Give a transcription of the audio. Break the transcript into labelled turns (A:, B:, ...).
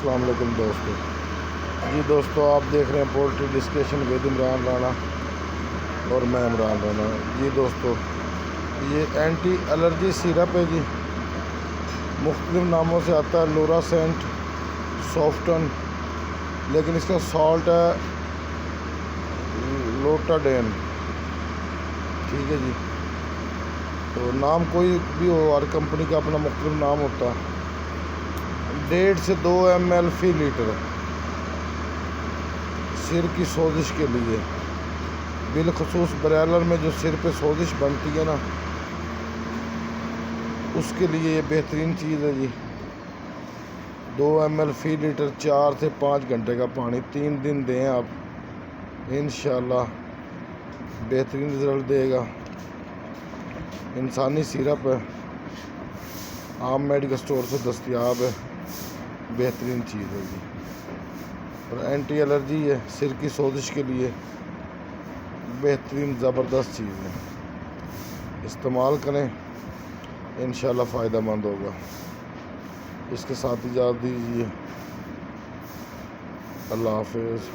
A: السلام علیکم دوستو. جی دوستو، آپ دیکھ رہے ہیں poultry discussion with Imran Rana اور میں عمران رانا. جی دوستو، یہ اینٹی الرجی سیرپ ہے جی. مختلف ناموں سے آتا ہے، لورا سینٹ، سافٹن، لیکن اس کا سالٹ ہے لوٹاڈین. ٹھیک ہے جی. تو نام کوئی بھی ہو، ہر کمپنی کا اپنا مختلف نام ہوتا ہے. 1.5 سے 2 ml فی لیٹر سر کی سوزش کے لیے، بالخصوص برائلر میں جو سر پہ سوزش بنتی ہے نا، اس کے لیے یہ بہترین چیز ہے جی. 2 ml فی لیٹر، 4 سے 5 گھنٹے کا پانی 3 دن دیں آپ، انشاءاللہ بہترین رزلٹ دے گا. انسانی سیرپ ہے، عام میڈیکل سٹور سے دستیاب ہے، بہترین چیز ہے جی. اور اینٹی الرجی ہے، سر کی سوزش کے لیے بہترین زبردست چیز ہے. استعمال کریں، انشاءاللہ فائدہ مند ہوگا. اس کے ساتھ اجازت دیجیے. اللہ حافظ.